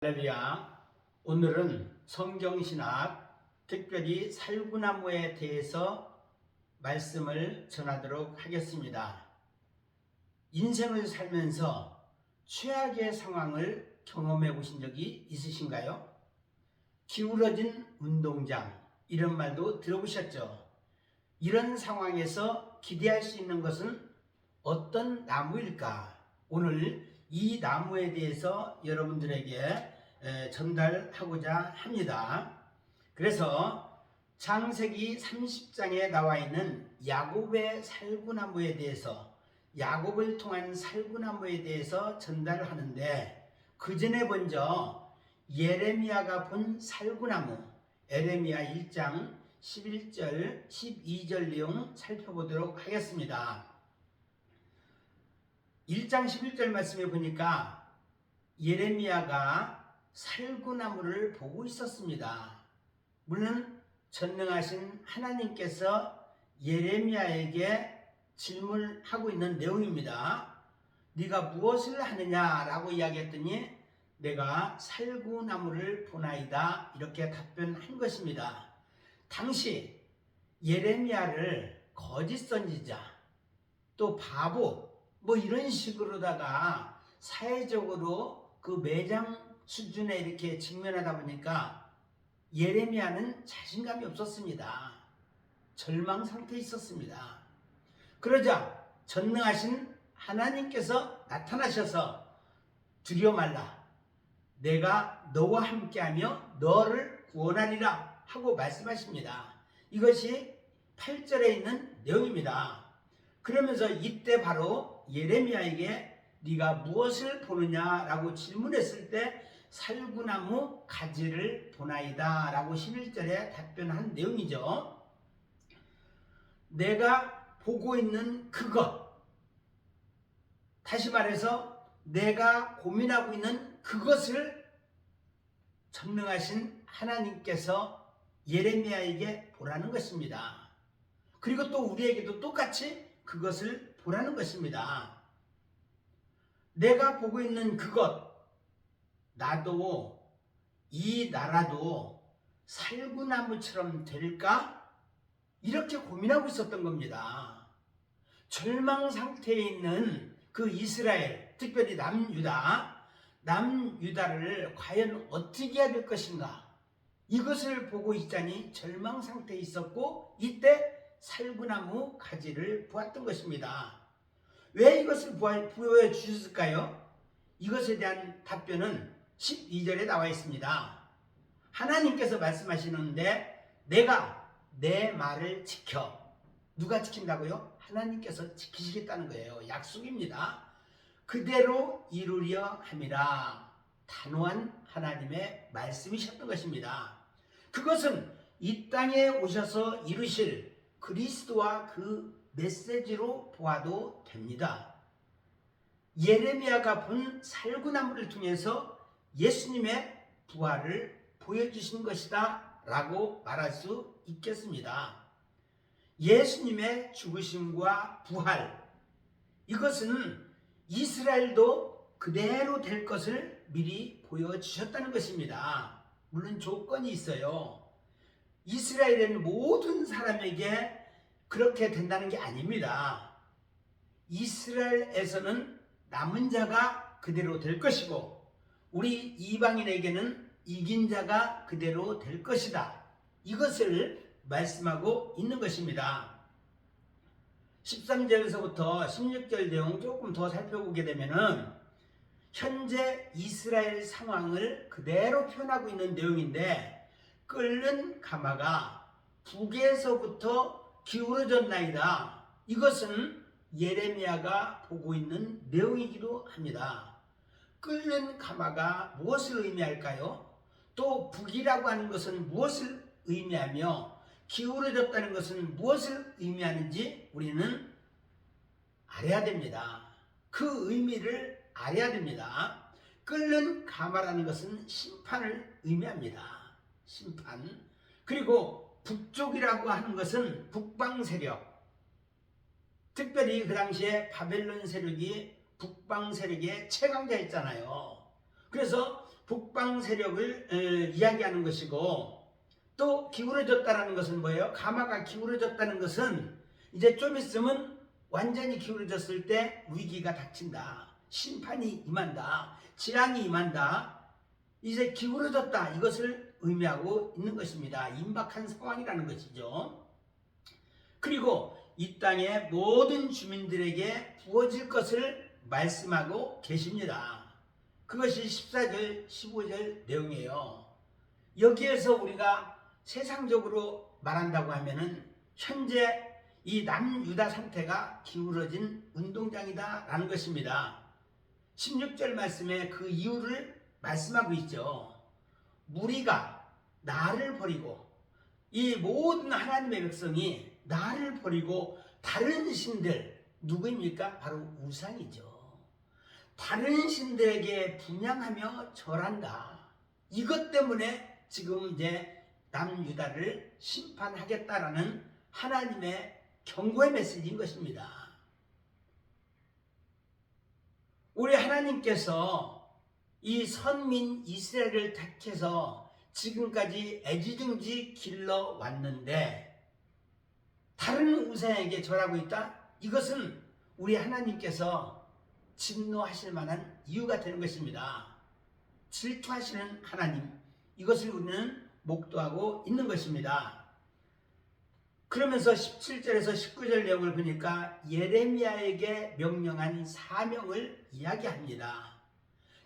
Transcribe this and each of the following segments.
할렐루야. 오늘은 성경신학, 특별히 살구나무에 대해서 말씀을 전하도록 하겠습니다. 인생을 살면서 최악의 상황을 경험해 보신 적이 있으신가요? 기울어진 운동장, 이런 말도 들어보셨죠? 이런 상황에서 기대할 수 있는 것은 어떤 나무일까? 오늘 이 나무에 대해서 여러분들에게 전달하고자 합니다. 그래서 창세기 30장에 나와 있는 야곱의 살구나무에 대해서, 야곱을 통한 살구나무에 대해서 전달하는데, 그 전에 먼저 예레미야가 본 살구나무, 예레미야 1장 11절 12절 내용 살펴보도록 하겠습니다. 1장 11절 말씀에 보니까 예레미야가 살구나무를 보고 있었습니다. 물론 전능하신 하나님께서 예레미야에게 질문하고 있는 내용입니다. 네가 무엇을 하느냐라고 이야기했더니 내가 살구나무를 보나이다, 이렇게 답변한 것입니다. 당시 예레미야를 거짓 선지자, 또 바보, 이런 식으로다가 사회적으로 그 매장 수준에 이렇게 직면하다 보니까 예레미야는 자신감이 없었습니다. 절망 상태에 있었습니다. 그러자 전능하신 하나님께서 나타나셔서 두려워 말라, 내가 너와 함께하며 너를 구원하리라 하고 말씀하십니다. 이것이 8절에 있는 내용입니다. 그러면서 이때 바로 예레미야에게 네가 무엇을 보느냐라고 질문했을 때 살구나무 가지를 보나이다 라고 11절에 답변한 내용이죠. 내가 보고 있는 그것, 다시 말해서 내가 고민하고 있는 그것을 전능하신 하나님께서 예레미야에게 보라는 것입니다. 그리고 또 우리에게도 똑같이 그것을 보라는 것입니다. 내가 보고 있는 그것, 나도, 이 나라도 살구나무처럼 될까? 이렇게 고민하고 있었던 겁니다. 절망 상태에 있는 그 이스라엘, 특별히 남유다를 과연 어떻게 해야 될 것인가? 이것을 보고 있자니 절망 상태에 있었고, 이때 살구나무 가지를 보았던 것입니다. 왜 이것을 보여주셨을까요? 이것에 대한 답변은 12절에 나와 있습니다. 하나님께서 말씀하시는데 내가 내 말을 지켜. 누가 지킨다고요? 하나님께서 지키시겠다는 거예요. 약속입니다. 그대로 이루려 함이라. 단호한 하나님의 말씀이셨던 것입니다. 그것은 이 땅에 오셔서 이루실 그리스도와 그 메시지로 보아도 됩니다. 예레미야가 본 살구나무를 통해서 예수님의 부활을 보여주신 것이다 라고 말할 수 있겠습니다. 예수님의 죽으심과 부활, 이것은 이스라엘도 그대로 될 것을 미리 보여주셨다는 것입니다. 물론 조건이 있어요. 이스라엘은 모든 사람에게 그렇게 된다는 게 아닙니다. 이스라엘에서는 남은 자가 그대로 될 것이고, 우리 이방인에게는 이긴 자가 그대로 될 것이다. 이것을 말씀하고 있는 것입니다. 13절에서부터 16절 내용 조금 더 살펴보게 되면은 현재 이스라엘 상황을 그대로 표현하고 있는 내용인데, 끓는 가마가 북에서부터 기울어졌나이다. 이것은 예레미야가 보고 있는 내용이기도 합니다. 끓는 가마가 무엇을 의미할까요? 또 북이라고 하는 것은 무엇을 의미하며 기울어졌다는 것은 무엇을 의미하는지 우리는 알아야 됩니다. 그 의미를 알아야 됩니다. 끓는 가마라는 것은 심판을 의미합니다. 심판. 그리고 북쪽이라고 하는 것은 북방 세력. 특별히 그 당시에 바벨론 세력이 북방 세력의 최강자였잖아요. 그래서 북방 세력을 이야기하는 것이고, 또 기울어졌다는 것은 뭐예요? 가마가 기울어졌다는 것은 이제 좀 있으면 완전히 기울어졌을 때 위기가 닥친다. 심판이 임한다. 재앙이 임한다. 이제 기울어졌다. 이것을 의미하고 있는 것입니다. 임박한 상황이라는 것이죠. 그리고 이 땅의 모든 주민들에게 부어질 것을 말씀하고 계십니다. 그것이 14절, 15절 내용이에요. 여기에서 우리가 세상적으로 말한다고 하면은 현재 이 남유다 상태가 기울어진 운동장이다 라는 것입니다. 16절 말씀에 그 이유를 말씀하고 있죠. 무리가 나를 버리고, 이 모든 하나님의 백성이 나를 버리고 다른 신들, 누구입니까? 바로 우상이죠. 다른 신들에게 분향하며 절한다. 이것 때문에 지금 이제 남유다를 심판하겠다라는 하나님의 경고의 메시지인 것입니다. 우리 하나님께서 이 선민 이스라엘을 택해서 지금까지 애지중지 길러왔는데 다른 우상에게 절하고 있다? 이것은 우리 하나님께서 진노하실 만한 이유가 되는 것입니다. 질투하시는 하나님, 이것을 우리는 목도하고 있는 것입니다. 그러면서 17절에서 19절 내용을 보니까 예레미야에게 명령한 사명을 이야기합니다.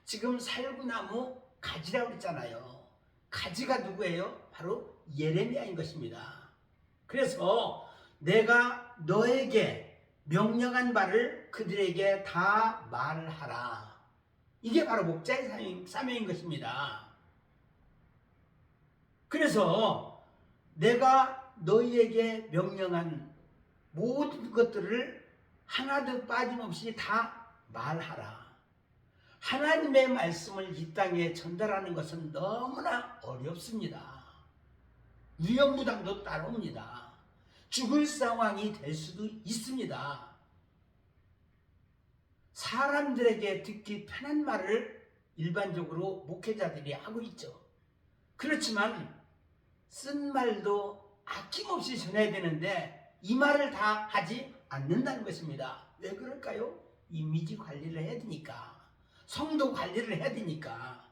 지금 살구나무 가지라고 했잖아요. 가지가 누구예요? 바로 예레미야인 것입니다. 그래서 내가 너에게 명령한 바를 그들에게 다 말하라. 이게 바로 목자의 사명인 것입니다. 그래서 내가 너희에게 명령한 모든 것들을 하나도 빠짐없이 다 말하라. 하나님의 말씀을 이 땅에 전달하는 것은 너무나 어렵습니다. 위험부담도 따라옵니다. 죽을 상황이 될 수도 있습니다. 사람들에게 듣기 편한 말을 일반적으로 목회자들이 하고 있죠. 그렇지만 쓴 말도 아낌없이 전해야 되는데 이 말을 다 하지 않는다는 것입니다. 왜 그럴까요? 이미지 관리를 해야 되니까, 성도 관리를 해야 되니까.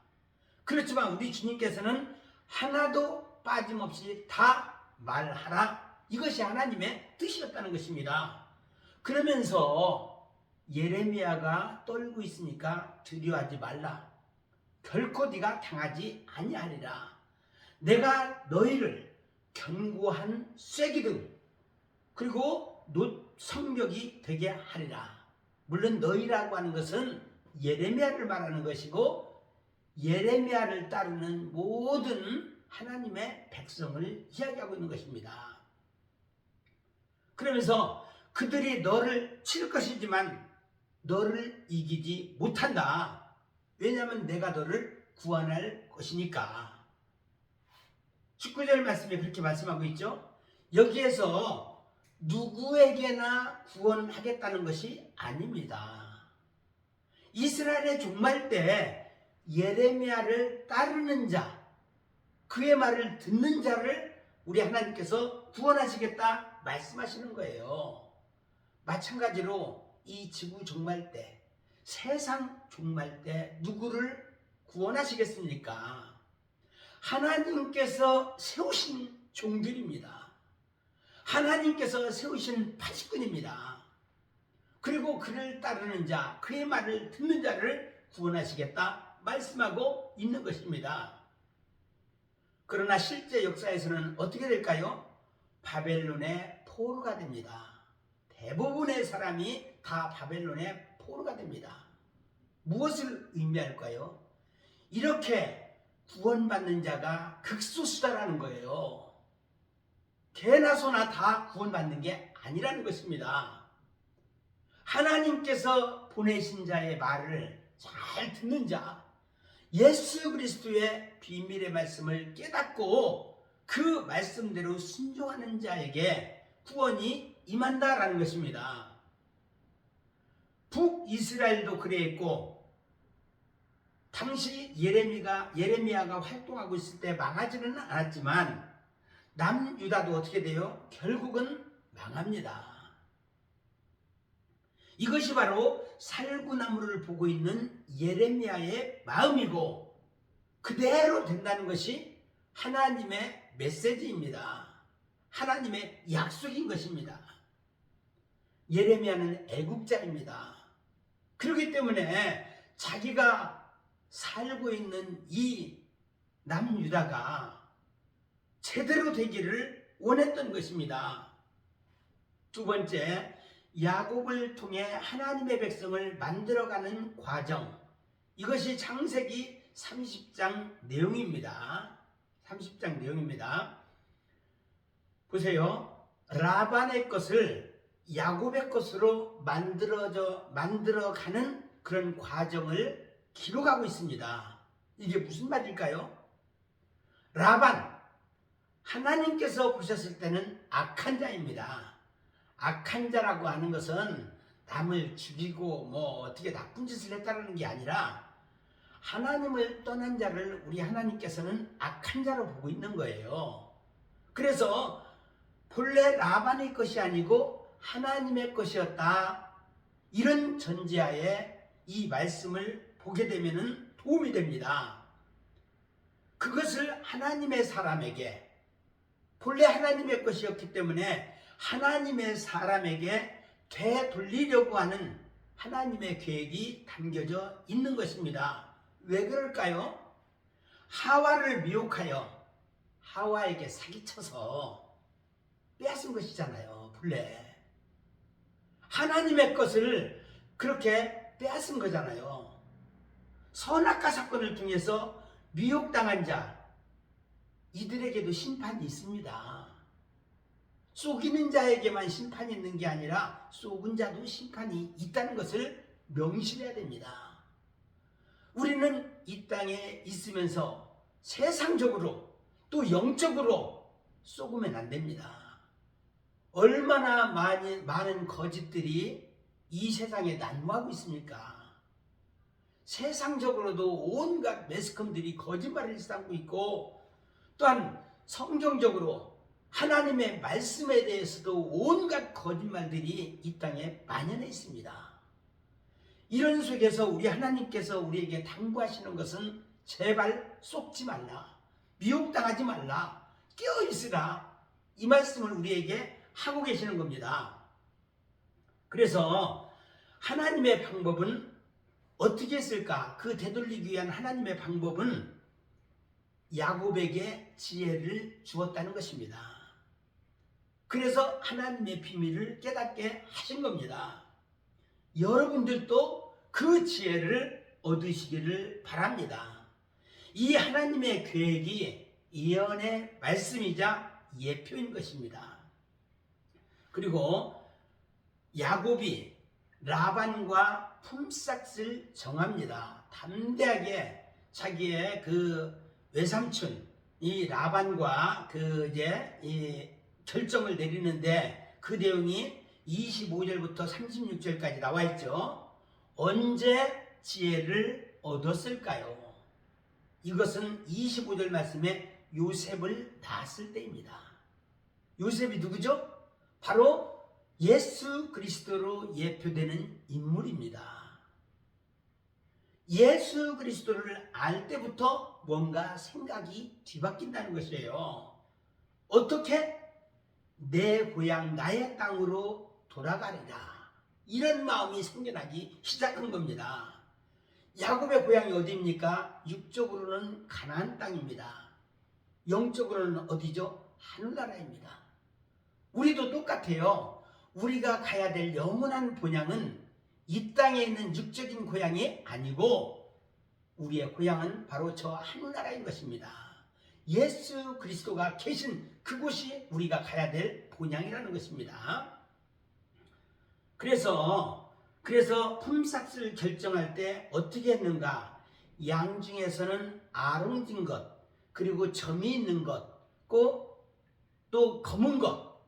그렇지만 우리 주님께서는 하나도 빠짐없이 다 말하라. 이것이 하나님의 뜻이었다는 것입니다. 그러면서 예레미야가 떨고 있으니까 두려워하지 말라. 결코 네가 당하지 아니하리라. 내가 너희를 견고한 쐐기등 그리고 성벽이 되게 하리라. 물론 너희라고 하는 것은 예레미야를 말하는 것이고 예레미야를 따르는 모든 하나님의 백성을 이야기하고 있는 것입니다. 그러면서 그들이 너를 칠 것이지만 너를 이기지 못한다. 왜냐하면 내가 너를 구원할 것이니까. 19절 말씀에 그렇게 말씀하고 있죠. 여기에서 누구에게나 구원하겠다는 것이 아닙니다. 이스라엘의 종말 때 예레미야를 따르는 자, 그의 말을 듣는 자를 우리 하나님께서 구원하시겠다 말씀하시는 거예요. 마찬가지로 이 지구 종말 때, 세상 종말 때 누구를 구원하시겠습니까? 하나님께서 세우신 종들입니다. 하나님께서 세우신 파수꾼입니다. 그리고 그를 따르는 자, 그의 말을 듣는 자를 구원하시겠다 말씀하고 있는 것입니다. 그러나 실제 역사에서는 어떻게 될까요? 바벨론의 포로가 됩니다. 대부분의 사람이 다 바벨론의 포로가 됩니다. 무엇을 의미할까요? 이렇게 구원받는 자가 극소수다라는 거예요. 개나 소나 다 구원받는 게 아니라는 것입니다. 하나님께서 보내신 자의 말을 잘 듣는 자, 예수 그리스도의 비밀의 말씀을 깨닫고 그 말씀대로 순종하는 자에게 구원이 임한다라는 것입니다. 북이스라엘도 그랬고 당시 예레미야가 활동하고 있을 때 망하지는 않았지만 남유다도 어떻게 돼요? 결국은 망합니다. 이것이 바로 살구나무를 보고 있는 예레미야의 마음이고 그대로 된다는 것이 하나님의 메시지입니다. 하나님의 약속인 것입니다. 예레미야는 애국자입니다. 그렇기 때문에 자기가 살고 있는 이 남유다가 제대로 되기를 원했던 것입니다. 두 번째, 야곱을 통해 하나님의 백성을 만들어가는 과정. 이것이 창세기 30장 내용입니다. 30장 내용입니다. 보세요. 라반의 것을 야곱의 것으로 만들어가는 그런 과정을 기록하고 있습니다. 이게 무슨 말일까요? 라반, 하나님께서 보셨을 때는 악한 자입니다. 악한 자라고 하는 것은 남을 죽이고 어떻게 나쁜 짓을 했다는 게 아니라 하나님을 떠난 자를 우리 하나님께서는 악한 자로 보고 있는 거예요. 그래서 본래 라반의 것이 아니고 하나님의 것이었다. 이런 전제하에 이 말씀을 보게 되면 도움이 됩니다. 그것을 하나님의 사람에게, 본래 하나님의 것이었기 때문에 하나님의 사람에게 되돌리려고 하는 하나님의 계획이 담겨져 있는 것입니다. 왜 그럴까요? 하와를 미혹하여 하와에게 사기쳐서 빼앗은 것이잖아요. 본래 하나님의 것을 그렇게 빼앗은 거잖아요. 선악과 사건을 통해서 미혹당한 자, 이들에게도 심판이 있습니다. 속이는 자에게만 심판이 있는 게 아니라 속은 자도 심판이 있다는 것을 명심해야 됩니다. 우리는 이 땅에 있으면서 세상적으로 또 영적으로 속으면 안 됩니다. 얼마나 많은 거짓들이 이 세상에 난무하고 있습니까? 세상적으로도 온갖 매스컴들이 거짓말을 일삼고 있고 또한 성경적으로 하나님의 말씀에 대해서도 온갖 거짓말들이 이 땅에 만연해 있습니다. 이런 속에서 우리 하나님께서 우리에게 당부하시는 것은 제발 속지 말라, 미혹당하지 말라, 깨어있으라, 이 말씀을 우리에게 하고 계시는 겁니다. 그래서 하나님의 방법은 어떻게 했을까? 그 되돌리기 위한 하나님의 방법은 야곱에게 지혜를 주었다는 것입니다. 그래서 하나님의 비밀을 깨닫게 하신 겁니다. 여러분들도 그 지혜를 얻으시기를 바랍니다. 이 하나님의 계획이 예언의 말씀이자 예표인 것입니다. 그리고 야곱이 라반과 품삯을 정합니다. 담대하게 자기의 그 외삼촌 이 라반과 이 결정을 내리는데 그 내용이 25절부터 36절까지 나와 있죠. 언제 지혜를 얻었을까요? 이것은 25절 말씀에 요셉을 낳았을 때입니다. 요셉이 누구죠? 바로 예수 그리스도로 예표되는 인물입니다. 예수 그리스도를 알 때부터 뭔가 생각이 뒤바뀐다는 것이에요. 어떻게? 내 고향 나의 땅으로 돌아가리라. 이런 마음이 생겨나기 시작한 겁니다. 야곱의 고향이 어디입니까? 육적으로는 가나안 땅입니다. 영적으로는 어디죠? 하늘나라입니다. 우리도 똑같아요. 우리가 가야 될 영원한 본향은 이 땅에 있는 육적인 고향이 아니고 우리의 고향은 바로 저 하늘나라인 것입니다. 예수 그리스도가 계신 그곳이 우리가 가야 될 본향이라는 것입니다. 그래서 품삯을 결정할 때 어떻게 했는가? 양 중에서는 아롱진 것, 그리고 점이 있는 것, 또 검은 것,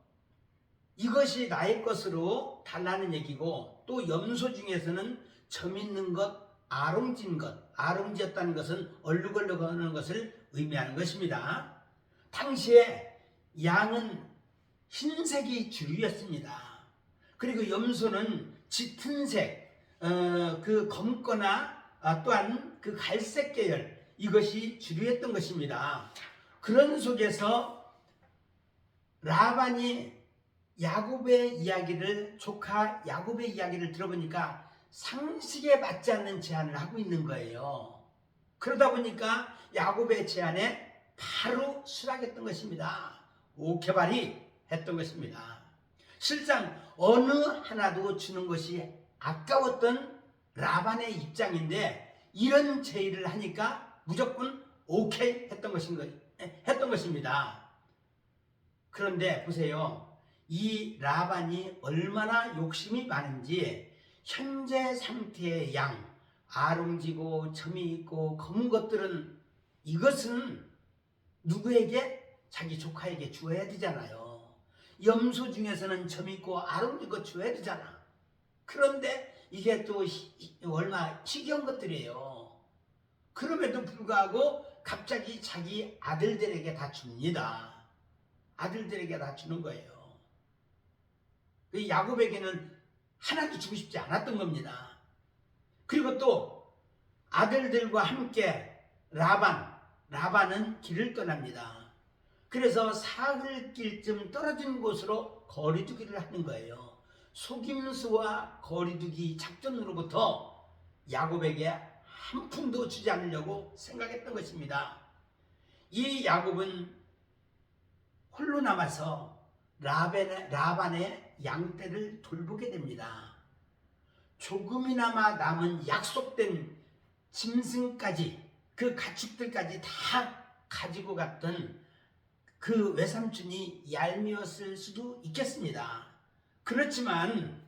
이것이 나의 것으로 달라는 얘기고, 또 염소 중에서는 점 있는 것, 아롱진 것, 아름지였다는 것은 얼룩얼룩하는 것을 의미하는 것입니다. 당시에 양은 흰색이 주류였습니다. 그리고 염소는 짙은색, 그 검거나 또한 그 갈색 계열, 이것이 주류였던 것입니다. 그런 속에서 라반이 야곱의 이야기를, 조카 야곱의 이야기를 들어보니까 상식에 맞지 않는 제안을 하고 있는 거예요. 그러다 보니까 야곱의 제안에 바로 수락했던 것입니다. 오케바리 했던 것입니다. 실상 어느 하나도 주는 것이 아까웠던 라반의 입장인데 이런 제의를 하니까 무조건 오케이 했던 것입니다. 그런데 보세요. 이 라반이 얼마나 욕심이 많은지 현재 상태의 양, 아롱지고 점이 있고 검은 것들은 이것은 누구에게? 자기 조카에게 주어야 되잖아요. 염소 중에서는 점 있고 아롱지고 주어야 되잖아. 그런데 이게 또 얼마 희귀한 것들이에요. 그럼에도 불구하고 갑자기 자기 아들들에게 다 줍니다. 아들들에게 다 주는 거예요. 야곱에게는 하나도 주고 싶지 않았던 겁니다. 그리고 또 아들들과 함께 라반은 길을 떠납니다. 그래서 사흘길쯤 떨어진 곳으로 거리두기를 하는 거예요. 속임수와 거리두기 작전으로부터 야곱에게 한 푼도 주지 않으려고 생각했던 것입니다. 이 야곱은 홀로 남아서 라반의 양떼를 돌보게 됩니다. 조금이나마 남은 약속된 짐승까지, 그 가축들까지 다 가지고 갔던 그 외삼촌이 얄미웠을 수도 있겠습니다. 그렇지만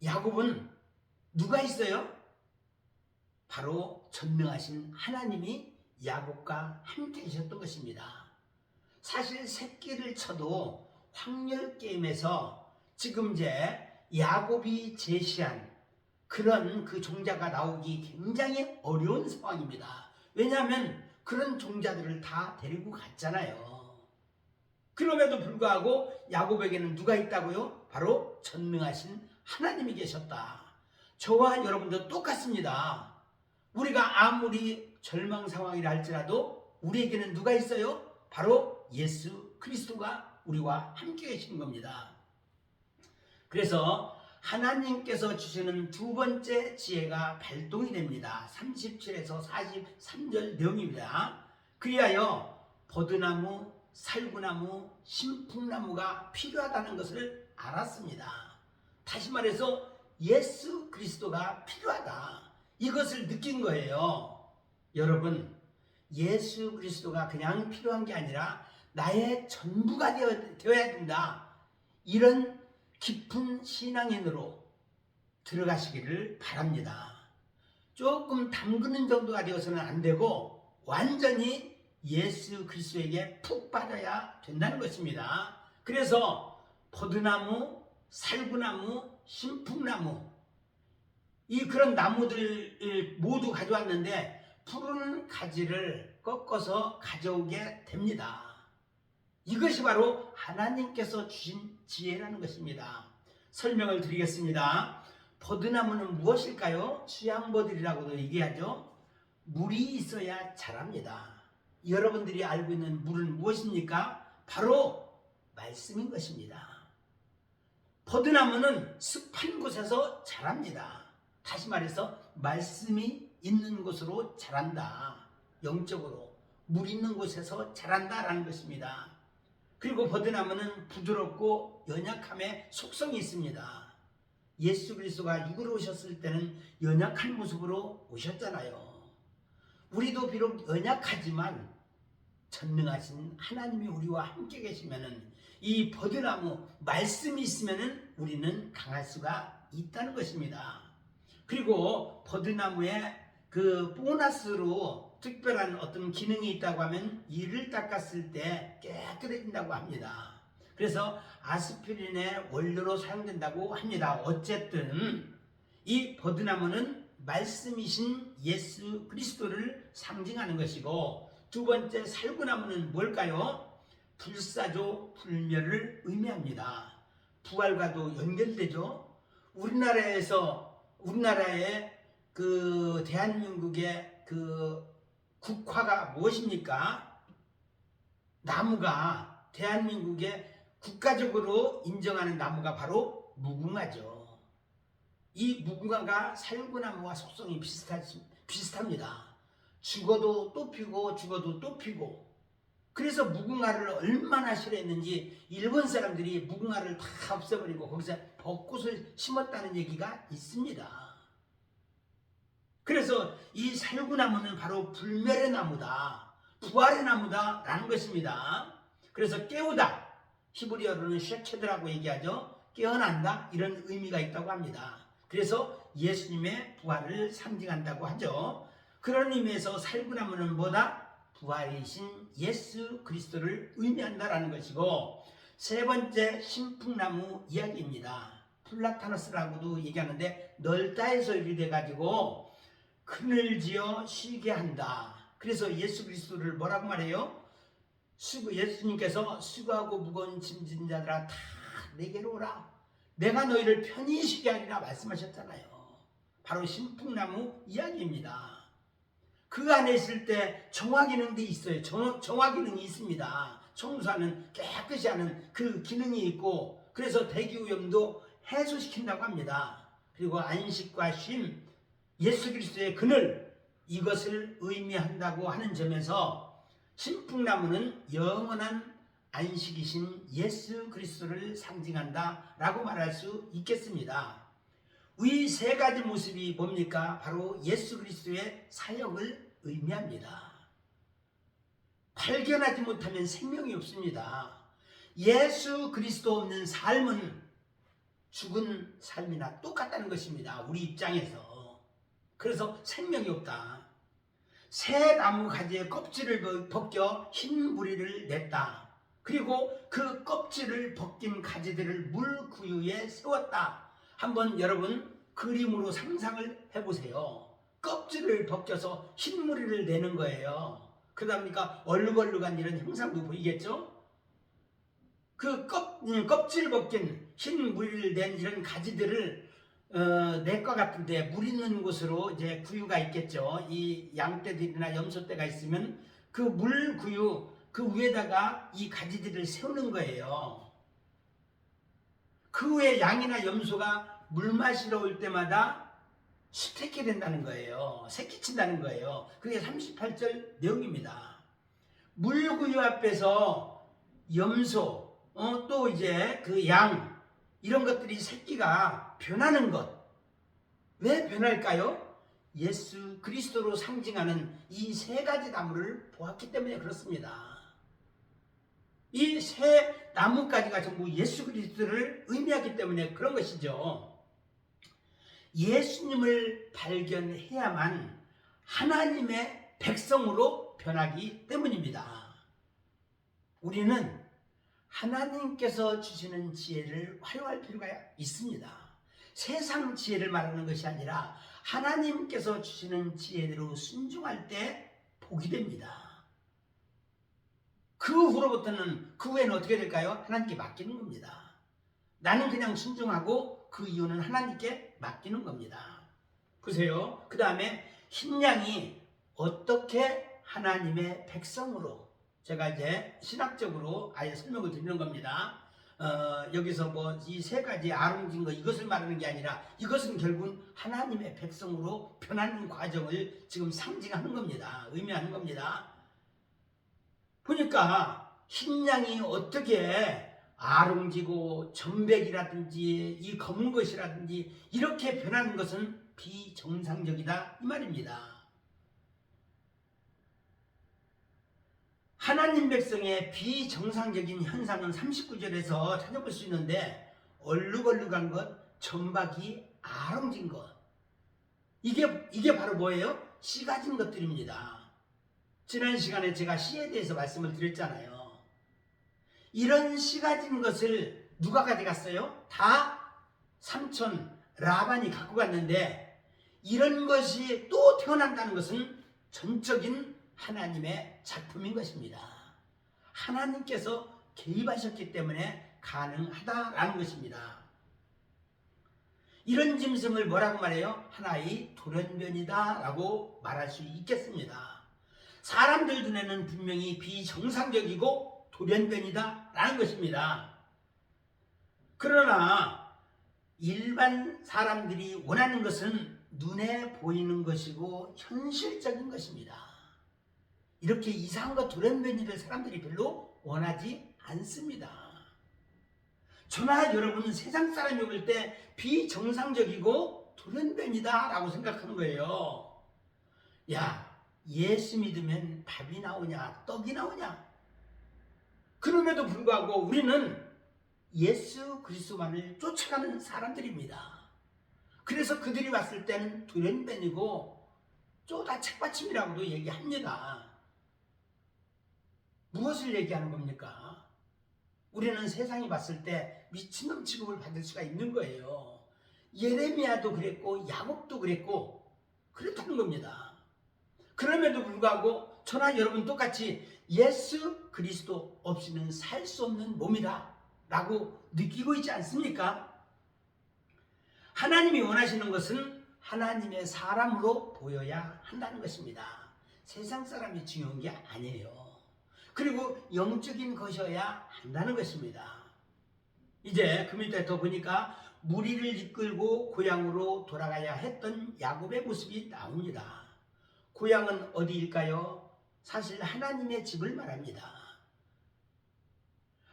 야곱은 누가 있어요? 바로 전능하신 하나님이 야곱과 함께 계셨던 것입니다. 사실 새끼를 쳐도 확률 게임에서 지금 이제 야곱이 제시한 그런 그 종자가 나오기 굉장히 어려운 상황입니다. 왜냐하면 그런 종자들을 다 데리고 갔잖아요. 그럼에도 불구하고 야곱에게는 누가 있다고요? 바로 전능하신 하나님이 계셨다. 저와 여러분도 똑같습니다. 우리가 아무리 절망 상황이라 할지라도 우리에게는 누가 있어요? 바로 예수 그리스도가 우리와 함께 계신 겁니다. 그래서 하나님께서 주시는 두 번째 지혜가 발동이 됩니다. 37에서 43절 내용입니다. 그리하여 버드나무, 살구나무, 신풍나무가 필요하다는 것을 알았습니다. 다시 말해서 예수 그리스도가 필요하다. 이것을 느낀 거예요. 여러분, 예수 그리스도가 그냥 필요한 게 아니라 나의 전부가 되어야 된다. 이런 깊은 신앙인으로 들어가시기를 바랍니다. 조금 담그는 정도가 되어서는 안 되고 완전히 예수 그리스도에게 푹 빠져야 된다는 것입니다. 그래서 버드나무, 살구나무, 신풍나무 이 그런 나무들을 모두 가져왔는데 푸른 가지를 꺾어서 가져오게 됩니다. 이것이 바로 하나님께서 주신 지혜라는 것입니다. 설명을 드리겠습니다. 버드나무는 무엇일까요? 수양버들이라고도 얘기하죠. 물이 있어야 자랍니다. 여러분들이 알고 있는 물은 무엇입니까? 바로 말씀인 것입니다. 버드나무는 습한 곳에서 자랍니다. 다시 말해서 말씀이 있는 곳으로 자란다. 영적으로 물 있는 곳에서 자란다라는 것입니다. 그리고 버드나무는 부드럽고 연약함의 속성이 있습니다. 예수 그리스도가 육으로 오셨을 때는 연약한 모습으로 오셨잖아요. 우리도 비록 연약하지만 전능하신 하나님이 우리와 함께 계시면은 이 버드나무 말씀이 있으면은 우리는 강할 수가 있다는 것입니다. 그리고 버드나무에 그 보너스로 특별한 어떤 기능이 있다고 하면 이를 닦았을 때 깨끗해진다고 합니다. 그래서 아스피린의 원료로 사용된다고 합니다. 어쨌든 이 버드나무는 말씀이신 예수 그리스도를 상징하는 것이고, 두 번째 살구나무는 뭘까요? 불사조 불멸을 의미합니다. 부활과도 연결되죠. 우리나라의 그 대한민국의 그 국화가 무엇입니까? 나무가, 대한민국의 국가적으로 인정하는 나무가 바로 무궁화죠. 이 무궁화가 살구나무와 속성이 비슷합니다. 죽어도 또 피고 죽어도 또 피고. 그래서 무궁화를 얼마나 싫어했는지 일본 사람들이 무궁화를 다 없애버리고 거기서 벚꽃을 심었다는 얘기가 있습니다. 그래서 이 살구나무는 바로 불멸의 나무다, 부활의 나무다 라는 것입니다. 그래서 깨우다, 히브리어로는 쉐체드라고 얘기하죠. 깨어난다, 이런 의미가 있다고 합니다. 그래서 예수님의 부활을 상징한다고 하죠. 그런 의미에서 살구나무는 뭐다? 부활이신 예수 그리스도를 의미한다라는 것이고, 세 번째 신풍나무 이야기입니다. 플라타너스라고도 얘기하는데, 널따에서 유래돼가지고 그늘지어 쉬게 한다. 그래서 예수 그리스도를 뭐라고 말해요? 예수님께서 수고하고 무거운 짐진 자들아 다 내게로 오라, 내가 너희를 편히 쉬게 하리라 말씀하셨잖아요. 바로 신풍나무 이야기입니다. 그 안에 있을 때 정화 기능도 있어요. 정화 기능이 있습니다. 청소하는, 깨끗이 하는 그 기능이 있고, 그래서 대기오염도 해소시킨다고 합니다. 그리고 안식과 쉼, 예수 그리스도의 그늘, 이것을 의미한다고 하는 점에서 신풍나무는 영원한 안식이신 예수 그리스도를 상징한다 라고 말할 수 있겠습니다. 이 세 가지 모습이 뭡니까? 바로 예수 그리스도의 사역을 의미합니다. 발견하지 못하면 생명이 없습니다. 예수 그리스도 없는 삶은 죽은 삶이나 똑같다는 것입니다. 우리 입장에서. 그래서 생명이 없다. 새 나무 가지의 껍질을 벗겨 흰 무리를 냈다. 그리고 그 껍질을 벗긴 가지들을 물 구유에 세웠다. 한번 여러분 그림으로 상상을 해보세요. 껍질을 벗겨서 흰 무리를 내는 거예요. 그러다 보니까 얼룩얼룩한 이런 형상도 보이겠죠? 그 껍질 벗긴 흰 무리를 낸 이런 가지들을 낼 것 같은데, 물 있는 곳으로 이제 구유가 있겠죠. 이 양떼들이나 염소떼가 있으면 그 물 구유, 그 위에다가 이 가지들을 세우는 거예요. 그 후에 양이나 염소가 물 마시러 올 때마다 수태게 된다는 거예요. 새끼친다는 거예요. 그게 38절 내용입니다. 물구유 앞에서 염소, 또 이제 그 양, 이런 것들이 새끼가 변하는 것. 왜 변할까요? 예수 그리스도로 상징하는 이 세 가지 나무를 보았기 때문에 그렇습니다. 이 세 나뭇가지가 전부 예수 그리스도를 의미하기 때문에 그런 것이죠. 예수님을 발견해야만 하나님의 백성으로 변하기 때문입니다. 우리는 하나님께서 주시는 지혜를 활용할 필요가 있습니다. 세상 지혜를 말하는 것이 아니라 하나님께서 주시는 지혜대로 순종할 때 복이 됩니다. 그 후에는 어떻게 될까요? 하나님께 맡기는 겁니다. 나는 그냥 순종하고 그 이유는 하나님께 맡기는 겁니다. 보세요. 그 다음에 흰 양이 어떻게 하나님의 백성으로, 제가 이제 신학적으로 아예 설명을 드리는 겁니다. 여기서 뭐 이 세 가지 아름진 거 이것을 말하는 게 아니라, 이것은 결국은 하나님의 백성으로 변하는 과정을 지금 상징하는 겁니다. 의미하는 겁니다. 보니까 흰 양이 어떻게 아름지고 점백이라든지 이 검은 것이라든지 이렇게 변하는 것은 비정상적이다 이 말입니다. 하나님 백성의 비정상적인 현상은 39절에서 찾아볼 수 있는데, 얼룩얼룩한 것, 점박이 아름진 것, 이게 바로 뭐예요? 씨 가진 것들입니다. 지난 시간에 제가 씨에 대해서 말씀을 드렸잖아요. 이런 씨 가진 것을 누가 가져갔어요? 다 삼촌 라반이 갖고 갔는데, 이런 것이 또 태어난다는 것은 전적인 하나님의 작품인 것입니다. 하나님께서 개입하셨기 때문에 가능하다라는 것입니다. 이런 짐승을 뭐라고 말해요? 하나의 돌연변이다 라고 말할 수 있겠습니다. 사람들 눈에는 분명히 비정상적이고 돌연변이다 라는 것입니다. 그러나 일반 사람들이 원하는 것은 눈에 보이는 것이고 현실적인 것입니다. 이렇게 이상과 돌연변이를 사람들이 별로 원하지 않습니다. 저나 여러분은 세상 사람이 볼 때 비정상적이고 돌연변이다 라고 생각하는 거예요. 야, 예수 믿으면 밥이 나오냐 떡이 나오냐. 그럼에도 불구하고 우리는 예수 그리스도만을 쫓아가는 사람들입니다. 그래서 그들이 왔을 때는 돌연변이고 쪼다 책받침이라고도 얘기합니다. 무엇을 얘기하는 겁니까? 우리는 세상이 봤을 때 미친놈 취급을 받을 수가 있는 거예요. 예레미야도 그랬고 야곱도 그랬고 그렇다는 겁니다. 그럼에도 불구하고 저나 여러분 똑같이 예수 그리스도 없이는 살 수 없는 몸이다 라고 느끼고 있지 않습니까? 하나님이 원하시는 것은 하나님의 사람으로 보여야 한다는 것입니다. 세상 사람이 중요한 게 아니에요. 그리고 영적인 것이어야 한다는 것입니다. 이제 그 밑에 더 보니까 무리를 이끌고 고향으로 돌아가야 했던 야곱의 모습이 나옵니다. 고향은 어디일까요? 사실 하나님의 집을 말합니다.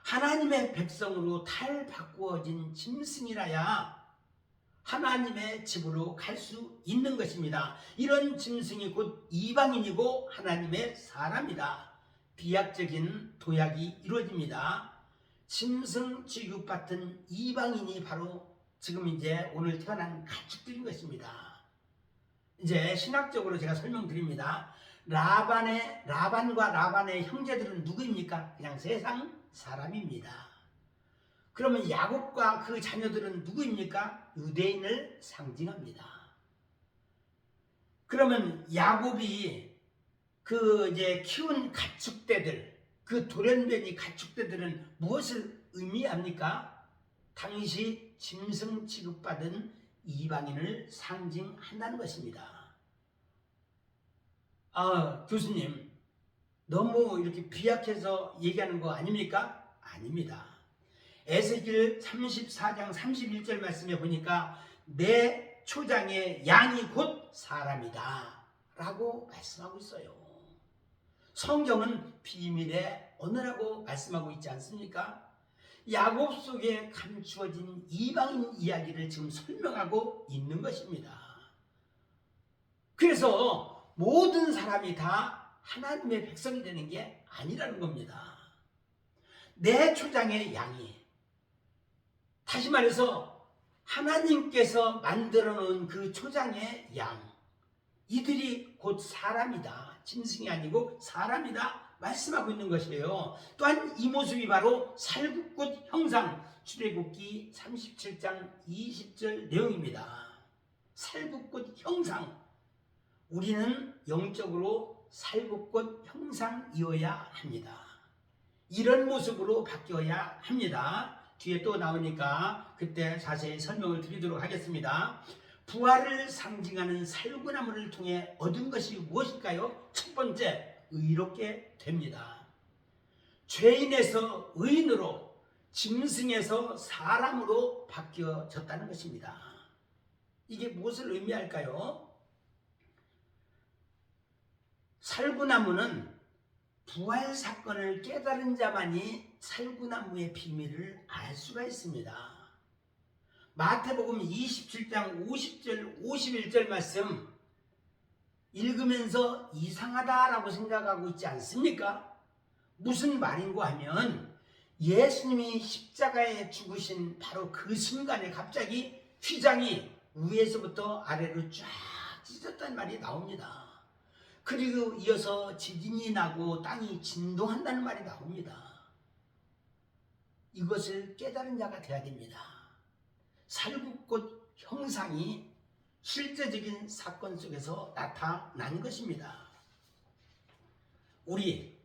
하나님의 백성으로 탈바꾸어진 짐승이라야 하나님의 집으로 갈 수 있는 것입니다. 이런 짐승이 곧 이방인이고 하나님의 사람이다. 비약적인 도약이 이루어집니다. 짐승 취급받은 이방인이 바로 지금 이제 오늘 태어난 가축들인 것입니다. 이제 신학적으로 제가 설명드립니다. 라반과 라반의 형제들은 누구입니까? 그냥 세상 사람입니다. 그러면 야곱과 그 자녀들은 누구입니까? 유대인을 상징합니다. 그러면 야곱이 그 이제 키운 가축대들, 그 돌연변이 가축대들은 무엇을 의미합니까? 당시 짐승 취급받은 이방인을 상징한다는 것입니다. 교수님, 너무 이렇게 비약해서 얘기하는 거 아닙니까? 아닙니다. 에스겔 34장 31절 말씀에 보니까 내 초장의 양이 곧 사람이다 라고 말씀하고 있어요. 성경은 비밀의 언어라고 말씀하고 있지 않습니까? 야곱 속에 감추어진 이방인 이야기를 지금 설명하고 있는 것입니다. 그래서 모든 사람이 다 하나님의 백성이 되는 게 아니라는 겁니다. 내 초장의 양이, 다시 말해서 하나님께서 만들어 놓은 그 초장의 양, 이들이 곧 사람이다. 짐승이 아니고 사람이다 말씀하고 있는 것이에요. 또한 이 모습이 바로 살구꽃 형상, 출애굽기 37장 20절 내용입니다. 살구꽃 형상, 우리는 영적으로 살구꽃 형상이어야 합니다. 이런 모습으로 바뀌어야 합니다. 뒤에 또 나오니까 그때 자세히 설명을 드리도록 하겠습니다. 부활을 상징하는 살구나무를 통해 얻은 것이 무엇일까요? 첫 번째, 의롭게 됩니다. 죄인에서 의인으로, 짐승에서 사람으로 바뀌어졌다는 것입니다. 이게 무엇을 의미할까요? 살구나무는 부활 사건을 깨달은 자만이 살구나무의 비밀을 알 수가 있습니다. 마태복음 27장 50절 51절 말씀 읽으면서 이상하다라고 생각하고 있지 않습니까? 무슨 말인고 하면 예수님이 십자가에 죽으신 바로 그 순간에 갑자기 휘장이 위에서부터 아래로 쫙 찢어졌다는 말이 나옵니다. 그리고 이어서 지진이 나고 땅이 진동한다는 말이 나옵니다. 이것을 깨달은 자가 되어야 됩니다. 살구꽃 형상이 실제적인 사건 속에서 나타난 것입니다. 우리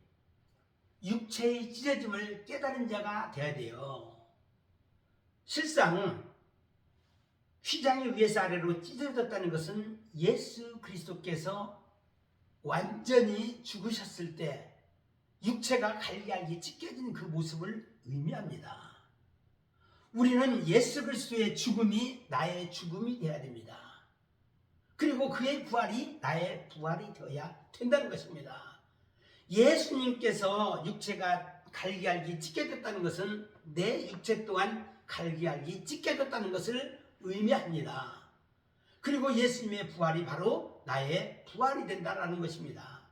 육체의 찢어짐을 깨달은 자가 되어야 돼요. 실상 휘장의 위에서 아래로 찢어졌다는 것은 예수 그리스도께서 완전히 죽으셨을 때 육체가 갈기갈기 찢겨진 그 모습을 의미합니다. 우리는 예수 그리스도의 죽음이 나의 죽음이 되어야 됩니다. 그리고 그의 부활이 나의 부활이 되어야 된다는 것입니다. 예수님께서 육체가 갈기갈기 찢겨졌다는 것은 내 육체 또한 갈기갈기 찢겨졌다는 것을 의미합니다. 그리고 예수님의 부활이 바로 나의 부활이 된다는 것입니다.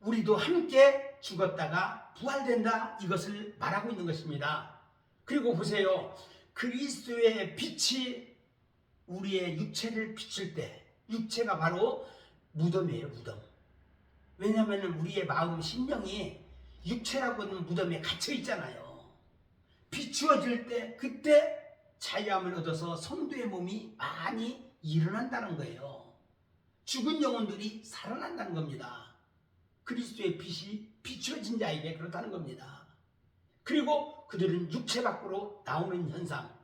우리도 함께 죽었다가 부활된다, 이것을 말하고 있는 것입니다. 그리고 보세요. 그리스도의 빛이 우리의 육체를 비출 때, 육체가 바로 무덤이에요. 무덤. 왜냐하면 우리의 마음, 심령이 육체라고 하는 무덤에 갇혀 있잖아요. 비추어질 때 그때 자유함을 얻어서 성도의 몸이 많이 일어난다는 거예요. 죽은 영혼들이 살아난다는 겁니다. 그리스도의 빛이 비추어진 자에게 그렇다는 겁니다. 그리고 그들은 육체 밖으로 나오는 현상,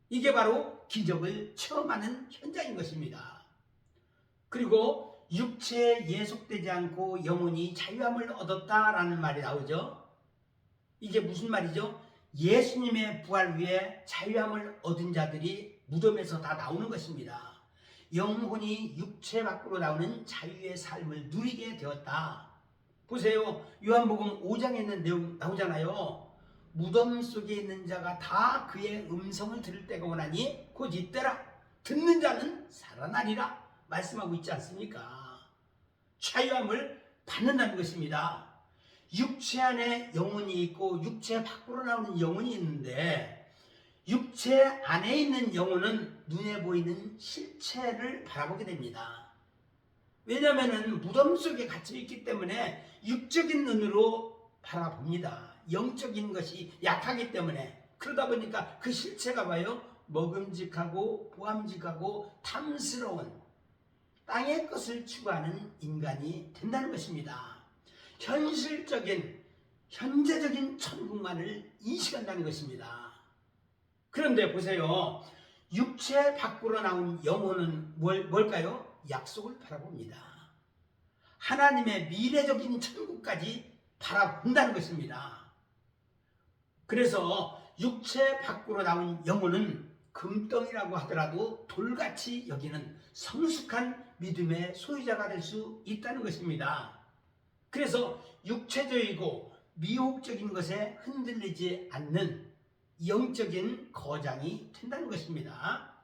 이게 바로 기적을 체험하는 현장인 것입니다. 그리고 육체에 예속되지 않고 영혼이 자유함을 얻었다라는 말이 나오죠. 이게 무슨 말이죠? 예수님의 부활 위에 자유함을 얻은 자들이 무덤에서 다 나오는 것입니다. 영혼이 육체 밖으로 나오는 자유의 삶을 누리게 되었다. 보세요. 요한복음 5장에 있는 내용 나오잖아요. 무덤 속에 있는 자가 다 그의 음성을 들을 때가 오나니 곧 이때라. 듣는 자는 살아나리라 말씀하고 있지 않습니까? 자유함을 받는다는 것입니다. 육체 안에 영혼이 있고 육체 밖으로 나오는 영혼이 있는데, 육체 안에 있는 영혼은 눈에 보이는 실체를 바라보게 됩니다. 왜냐하면 무덤 속에 갇혀 있기 때문에 육적인 눈으로 바라봅니다. 영적인 것이 약하기 때문에. 그러다 보니까 그 실체가 봐요. 먹음직하고 보암직하고 탐스러운 땅의 것을 추구하는 인간이 된다는 것입니다. 현실적인, 현재적인 천국만을 인식한다는 것입니다. 그런데 보세요. 육체 밖으로 나온 영혼은 뭘까요? 약속을 바라봅니다. 하나님의 미래적인 천국까지 바라본다는 것입니다. 그래서 육체 밖으로 나온 영혼은 금덩이라고 하더라도 돌같이 여기는 성숙한 믿음의 소유자가 될 수 있다는 것입니다. 그래서 육체적이고 미혹적인 것에 흔들리지 않는 영적인 거장이 된다는 것입니다.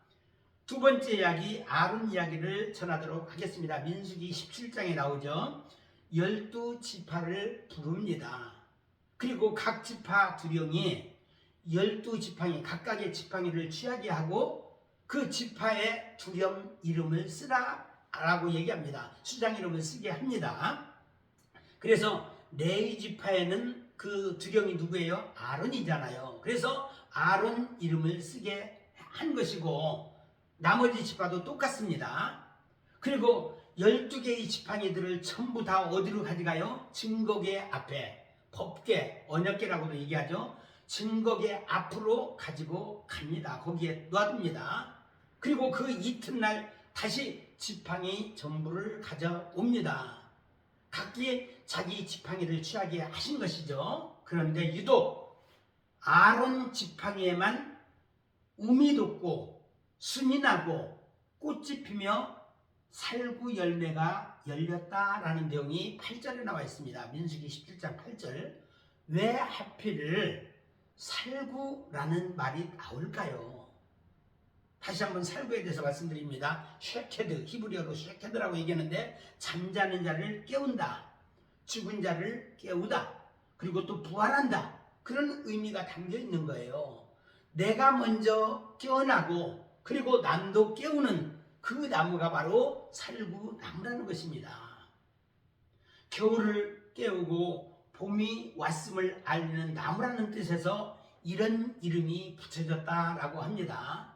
두 번째 이야기, 아론 이야기를 전하도록 하겠습니다. 민수기 17장에 나오죠. 12지파를 부릅니다. 그리고 각 지파 두령이 12지팡이, 각각의 지팡이를 취하게 하고 그 지파의 두령 이름을 쓰라라고 얘기합니다. 수장 이름을 쓰게 합니다. 그래서 레위 지파에는 그 두령이 누구예요? 아론이잖아요. 그래서 아론 이름을 쓰게 한 것이고, 나머지 지파도 똑같습니다. 그리고 12개의 지팡이들을 전부 다 어디로 가져가요? 증거계 앞에, 법계, 언약계라고도 얘기하죠. 증거계 앞으로 가지고 갑니다. 거기에 놔둡니다. 그리고 그 이튿날 다시 지팡이 전부를 가져옵니다. 각기 자기 지팡이를 취하게 하신 것이죠. 그런데 유독 아론 지팡이에만 um이 돋고 순이 나고 꽃이 피며 살구 열매가 열렸다라는 내용이 8절에 나와 있습니다. 민수기 17장 8절. 왜 하필 살구라는 말이 나올까요? 다시 한번 살구에 대해서 말씀드립니다. 쉐케드, 히브리어로 쉐케드라고 얘기하는데, 잠자는 자를 깨운다, 죽은 자를 깨우다, 그리고 또 부활한다, 그런 의미가 담겨 있는 거예요. 내가 먼저 깨어나고 그리고 남도 깨우는 그 나무가 바로 살구나무라는 것입니다. 겨울을 깨우고 봄이 왔음을 알리는 나무라는 뜻에서 이런 이름이 붙여졌다라고 합니다.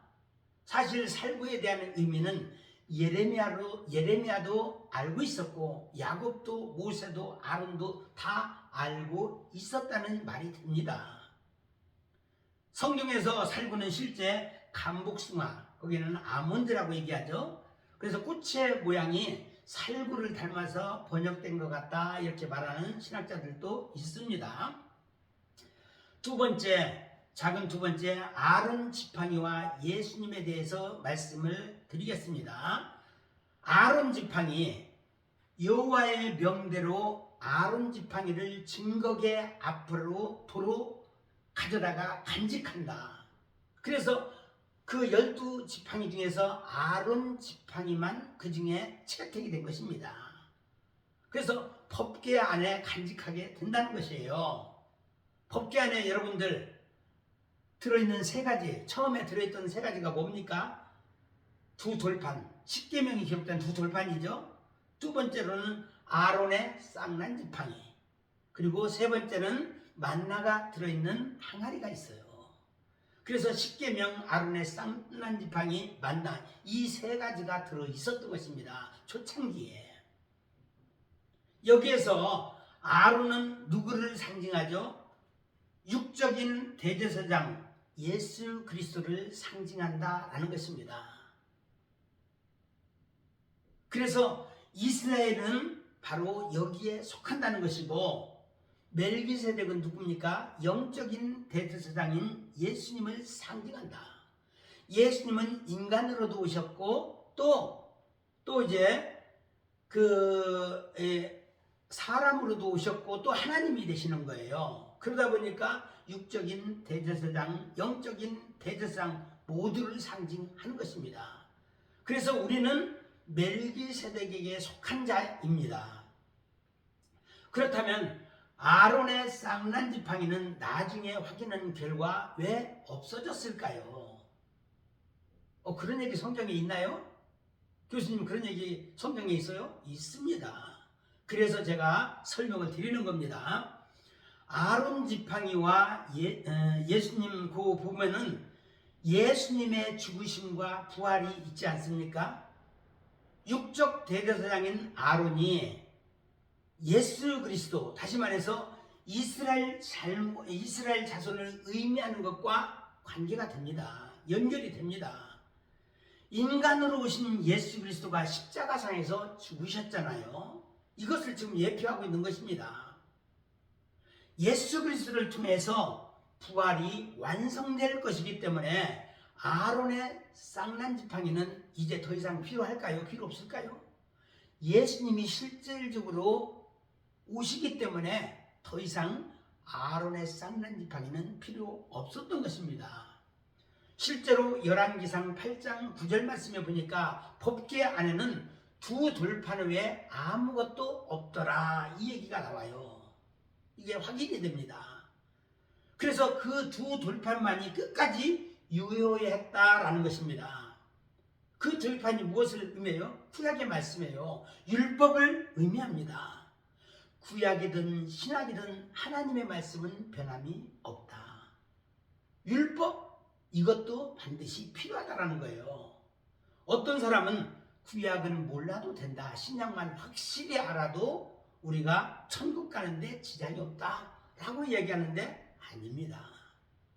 사실 살구에 대한 의미는 예레미야도 알고 있었고 야곱도 모세도 아론도 다 알고 있었다는 말이 됩니다. 성경에서 살구는 실제 감복숭아, 거기는 아몬드라고 얘기하죠. 그래서 꽃의 모양이 살구를 닮아서 번역된 것 같다 이렇게 말하는 신학자들도 있습니다. 작은 두 번째 아론 지팡이와 예수님에 대해서 말씀을 드리겠습니다. 아론 지팡이, 여호와의 명대로 아론 지팡이를 증거계 앞으로 도로 가져다가 간직한다. 그래서 그 12지팡이 중에서 아론 지팡이만 그 중에 채택이 된 것입니다. 그래서 법궤 안에 간직하게 된다는 것이에요. 법궤 안에 여러분들 들어있는 세 가지, 처음에 들어있던 세 가지가 뭡니까? 두 돌판, 십계명이 기록된 두 돌판이죠. 두 번째로는 아론의 쌍난 지팡이, 그리고 세 번째는 만나가 들어있는 항아리가 있어요. 그래서 십계명, 아론의 쌍난 지팡이, 만나, 이 세 가지가 들어있었던 것입니다. 초창기에. 여기에서 아론은 누구를 상징하죠? 육적인 대제사장 예수 그리스도를 상징한다라는 것입니다. 그래서 이스라엘은 바로 여기에 속한다는 것이고, 멜기세덱은 누굽니까? 영적인 대제사장인 예수님을 상징한다. 예수님은 인간으로도 오셨고 또 이제 사람으로도 오셨고 또 하나님이 되시는 거예요. 그러다 보니까 육적인 대제사장, 영적인 대제사장 모두를 상징하는 것입니다. 그래서 우리는 멜기세덱에게 속한 자입니다. 그렇다면 아론의 쌍난 지팡이는 나중에 확인한 결과 왜 없어졌을까요? 그런 얘기 성경에 있나요? 교수님, 그런 얘기 성경에 있어요? 있습니다. 그래서 제가 설명을 드리는 겁니다. 아론 지팡이와 예수님 그 보면은 예수님의 죽으심과 부활이 있지 않습니까? 육적 대제사장인 아론이 예수 그리스도, 다시 말해서 이스라엘 자손을 의미하는 것과 관계가 됩니다. 연결이 됩니다. 인간으로 오신 예수 그리스도가 십자가상에서 죽으셨잖아요. 이것을 지금 예표하고 있는 것입니다. 예수 그리스도를 통해서 부활이 완성될 것이기 때문에 아론의 쌍난 지팡이는 이제 더 이상 필요할까요? 필요 없을까요? 예수님이 실질적으로 오시기 때문에 더 이상 아론의 쌍난 지팡이는 필요 없었던 것입니다. 실제로 열왕기상 8장 9절 말씀에 보니까 법궤 안에는 두 돌판 외에 아무것도 없더라, 이 얘기가 나와요. 이게 확인이 됩니다. 그래서 그 두 돌판만이 끝까지 유효했다라는 것입니다. 그 돌판이 무엇을 의미해요? 구약의 말씀이에요. 율법을 의미합니다. 구약이든 신약이든 하나님의 말씀은 변함이 없다. 율법, 이것도 반드시 필요하다라는 거예요. 어떤 사람은 구약은 몰라도 된다, 신약만 확실히 알아도 우리가 천국 가는데 지장이 없다 라고 얘기하는데 아닙니다.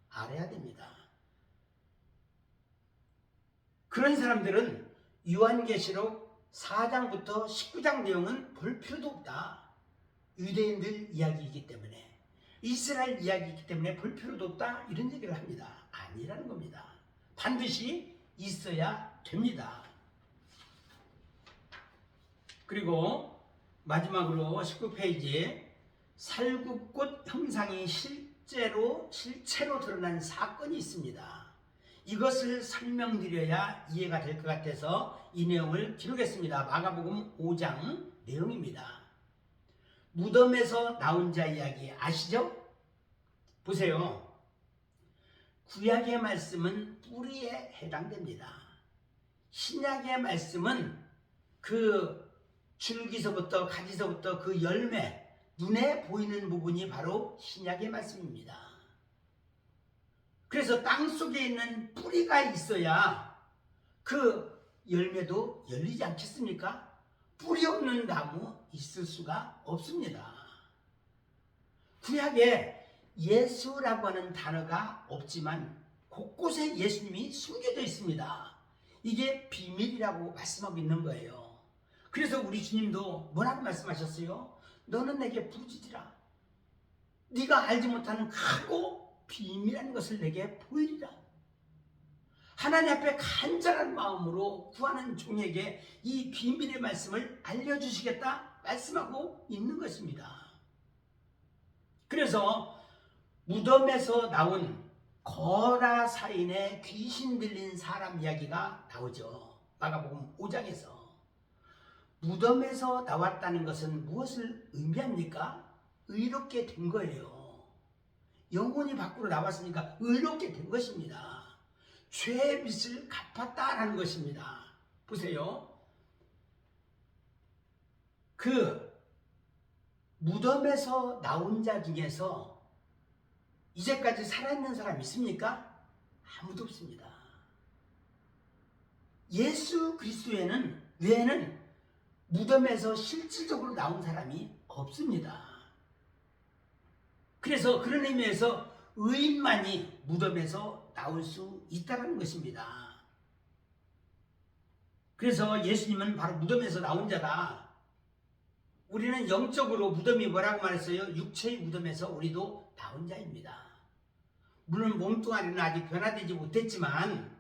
알아야 됩니다. 그런 사람들은 요한계시록 4장부터 19장 내용은 볼 필요도 없다. 유대인들 이야기이기 때문에, 이스라엘 이야기이기 때문에 볼 필요도 없다, 이런 얘기를 합니다. 아니라는 겁니다. 반드시 있어야 됩니다. 그리고 마지막으로 19페이지에 살구꽃 형상이 실체로 드러난 사건이 있습니다. 이것을 설명드려야 이해가 될 것 같아서 이 내용을 기록했습니다. 마가복음 5장 내용입니다. 무덤에서 나온 자 이야기 아시죠? 보세요. 구약의 말씀은 뿌리에 해당됩니다. 신약의 말씀은 그 줄기서부터 가지서부터 그 열매, 눈에 보이는 부분이 바로 신약의 말씀입니다. 그래서 땅 속에 있는 뿌리가 있어야 그 열매도 열리지 않겠습니까? 뿌리 없는 나무 있을 수가 없습니다. 구약에 예수라고 하는 단어가 없지만 곳곳에 예수님이 숨겨져 있습니다. 이게 비밀이라고 말씀하고 있는 거예요. 그래서 우리 주님도 뭐라고 말씀하셨어요? 너는 내게 부르짖으라. 네가 알지 못하는 크고 비밀한 것을 내게 보이리라. 하나님 앞에 간절한 마음으로 구하는 종에게 이 비밀의 말씀을 알려주시겠다 말씀하고 있는 것입니다. 그래서 무덤에서 나온 거라사인의 귀신 들린 사람 이야기가 나오죠. 마가복음 5장에서. 무덤에서 나왔다는 것은 무엇을 의미합니까? 의롭게 된 거예요. 영혼이 밖으로 나왔으니까 의롭게 된 것입니다. 죄의 빚을 갚았다라는 것입니다. 보세요. 그 무덤에서 나온 자 중에서 이제까지 살아있는 사람 있습니까? 아무도 없습니다. 예수 그리스도에는 외에는 무덤에서 실질적으로 나온 사람이 없습니다. 그래서 그런 의미에서 의인만이 무덤에서 나올 수 있다는 것입니다. 그래서 예수님은 바로 무덤에서 나온 자다. 우리는 영적으로 무덤이 뭐라고 말했어요? 육체의 무덤에서 우리도 나온 자입니다. 물론 몸뚱아리는 아직 변화되지 못했지만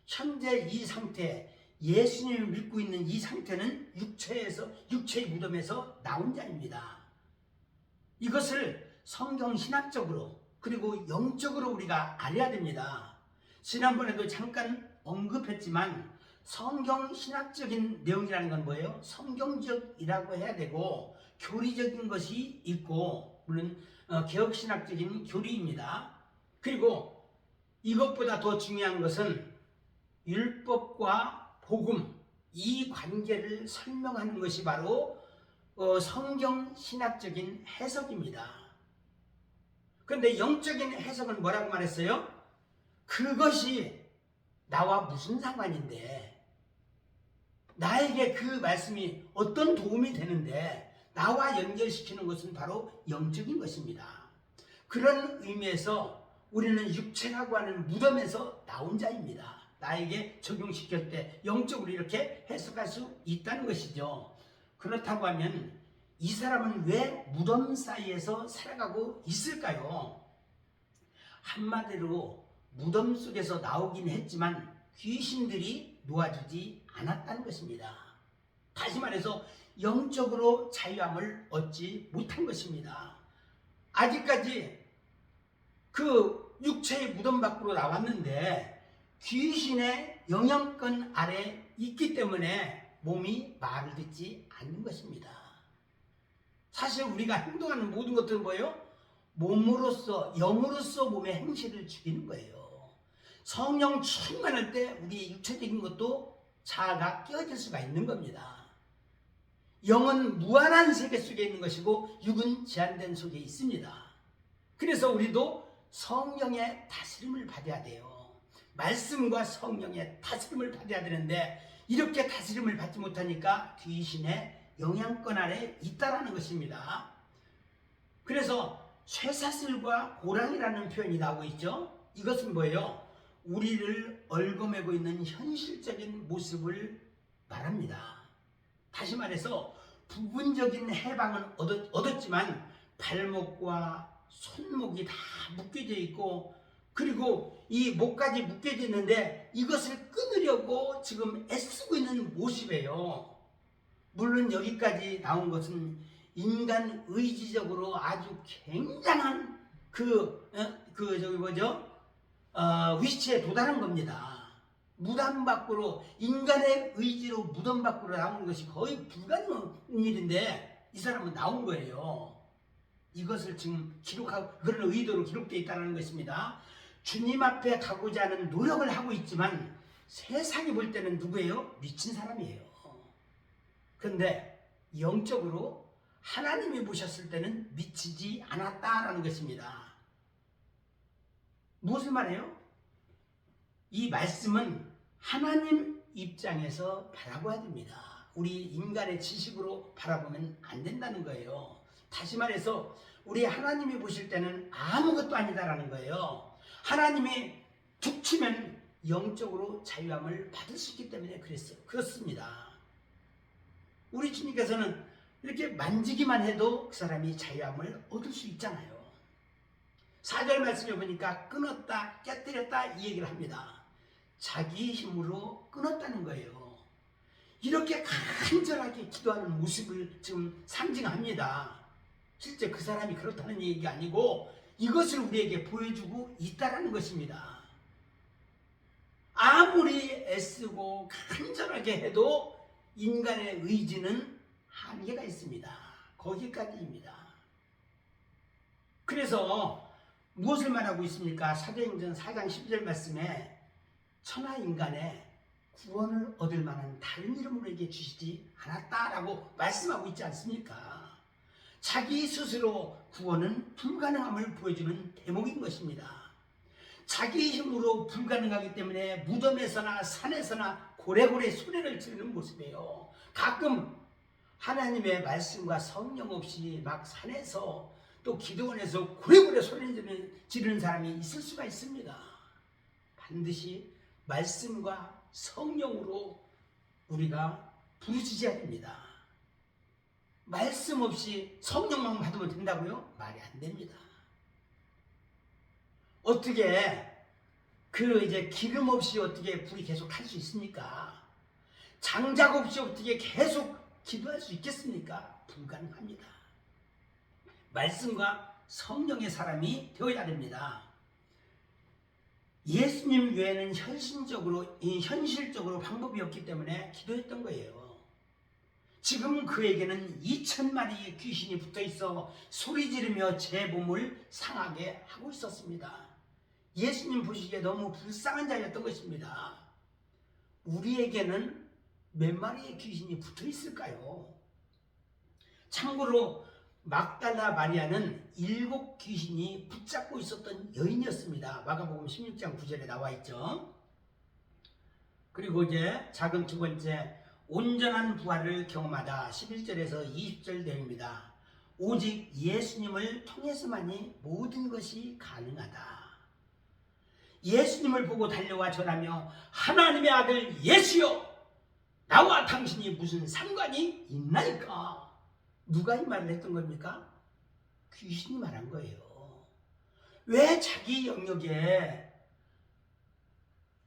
현재 이 상태, 예수님을 믿고 있는 이 상태는 육체의 무덤에서 나온 자입니다. 이것을 성경 신학적으로 그리고 영적으로 우리가 알아야 됩니다. 지난번에도 잠깐 언급했지만 성경 신학적인 내용이라는 건 뭐예요? 성경적이라고 해야 되고 교리적인 것이 있고 물론 개혁신학적인 교리입니다. 그리고 이것보다 더 중요한 것은 율법과 복음 이 관계를 설명하는 것이 바로 성경 신학적인 해석입니다. 그런데 영적인 해석은 뭐라고 말했어요? 그것이 나와 무슨 상관인데 나에게 그 말씀이 어떤 도움이 되는데 나와 연결시키는 것은 바로 영적인 것입니다. 그런 의미에서 우리는 육체라고 하는 무덤에서 나온 자입니다. 나에게 적용시킬 때 영적으로 이렇게 해석할 수 있다는 것이죠. 그렇다고 하면 이 사람은 왜 무덤 사이에서 살아가고 있을까요? 한마디로 무덤 속에서 나오긴 했지만 귀신들이 놓아주지 않았다는 것입니다. 다시 말해서 영적으로 자유함을 얻지 못한 것입니다. 아직까지 그 육체의 무덤 밖으로 나왔는데 귀신의 영향권 아래 있기 때문에 몸이 말을 듣지 않는 것입니다. 사실 우리가 행동하는 모든 것들은 뭐예요? 몸으로서 영으로서 몸의 행실을 죽이는 거예요. 성령 충만할 때 우리의 육체적인 것도 자아가 깨어질 수가 있는 겁니다. 영은 무한한 세계 속에 있는 것이고 육은 제한된 속에 있습니다. 그래서 우리도 성령의 다스림을 받아야 돼요. 말씀과 성령의 다스림을 받아야 되는데 이렇게 다스림을 받지 못하니까 귀신의 영향권 아래 있다라는 것입니다. 그래서 쇠사슬과 고랑이라는 표현이 나오고 있죠. 이것은 뭐예요? 우리를 얽어매고 있는 현실적인 모습을 말합니다. 다시 말해서 부분적인 해방은 얻었지만 발목과 손목이 다 묶여져 있고 그리고 이 목까지 묶여져 있는데 이것을 끊으려고 지금 애쓰고 있는 모습이에요. 물론 여기까지 나온 것은 인간 의지적으로 아주 굉장한 위치에 도달한 겁니다. 무덤 밖으로 인간의 의지로 무덤 밖으로 나오는 것이 거의 불가능한 일인데 이 사람은 나온 거예요. 이것을 지금 기록하고 그런 의도로 기록되어 있다는 것입니다. 주님 앞에 가고자 하는 노력을 하고 있지만 세상이 볼 때는 누구예요? 미친 사람이에요. 그런데 영적으로 하나님이 보셨을 때는 미치지 않았다라는 것입니다. 무엇을 말해요? 이 말씀은 하나님 입장에서 바라봐야 됩니다. 우리 인간의 지식으로 바라보면 안 된다는 거예요. 다시 말해서 우리 하나님이 보실 때는 아무것도 아니다라는 거예요. 하나님이 툭 치면 영적으로 자유함을 받을 수 있기 때문에 그렇습니다. 우리 주님께서는 이렇게 만지기만 해도 그 사람이 자유함을 얻을 수 있잖아요. 4절 말씀에 보니까 끊었다, 깨뜨렸다 이 얘기를 합니다. 자기 힘으로 끊었다는 거예요. 이렇게 간절하게 기도하는 모습을 지금 상징합니다. 실제 그 사람이 그렇다는 얘기가 아니고 이것을 우리에게 보여주고 있다는 것입니다. 아무리 애쓰고 간절하게 해도 인간의 의지는 한계가 있습니다. 거기까지입니다. 그래서 무엇을 말하고 있습니까? 사도행전 4장 10절 말씀에 천하 인간의 구원을 얻을 만한 다른 이름으로 에게 주시지 않았다라고 말씀하고 있지 않습니까? 자기 스스로 구원은 불가능함을 보여주는 대목인 것입니다. 자기 힘으로 불가능하기 때문에 무덤에서나 산에서나 고래고래 소리를 지르는 모습이에요. 가끔 하나님의 말씀과 성령 없이 막 산에서 또 기도원에서 고래고래 소리를 지르는 사람이 있을 수가 있습니다. 반드시 말씀과 성령으로 우리가 부르짖어야 됩니다. 말씀 없이 성령만 받으면 된다고요? 말이 안 됩니다. 어떻게 이제 기름 없이 어떻게 불이 계속 탈 수 있습니까? 장작 없이 어떻게 계속 기도할 수 있겠습니까? 불가능합니다. 말씀과 성령의 사람이 되어야 됩니다. 예수님 외에는 현실적으로 방법이 없기 때문에 기도했던 거예요. 지금 그에게는 2,000마리의 귀신이 붙어있어 소리 지르며 제 몸을 상하게 하고 있었습니다. 예수님 보시기에 너무 불쌍한 자였던 것입니다. 우리에게는 몇 마리의 귀신이 붙어 있을까요? 참고로 막달라 마리아는 7 귀신이 붙잡고 있었던 여인이었습니다. 마가복음 16장 9절에 나와 있죠. 그리고 이제 작은 두 번째, 온전한 부활을 경험하다 11절에서 20절 내용입니다. 오직 예수님을 통해서만이 모든 것이 가능하다. 예수님을 보고 달려와 전하며 하나님의 아들 예수여, 나와 당신이 무슨 상관이 있나이까? 누가 이 말을 했던 겁니까? 귀신이 말한 거예요. 왜 자기 영역에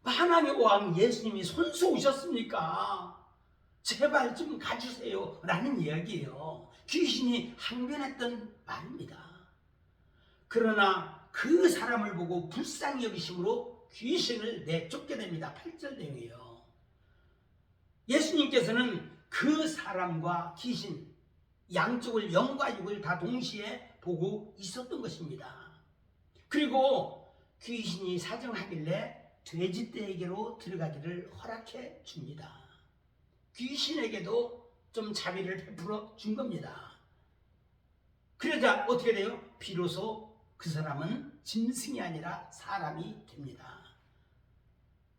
하나님의 왕 예수님이 손수 오셨습니까? 제발 좀 가주세요 라는 이야기예요. 귀신이 항변했던 말입니다. 그러나 그 사람을 보고 불쌍히 여기심으로 귀신을 내쫓겨냅니다. 8절 내용이에요. 예수님께서는 그 사람과 귀신 양쪽을, 영과 육을 다 동시에 보고 있었던 것입니다. 그리고 귀신이 사정하길래 돼지떼에게로 들어가기를 허락해 줍니다. 귀신에게도 좀 자비를 베풀어 준 겁니다. 그러자 어떻게 돼요? 비로소 그 사람은 짐승이 아니라 사람이 됩니다.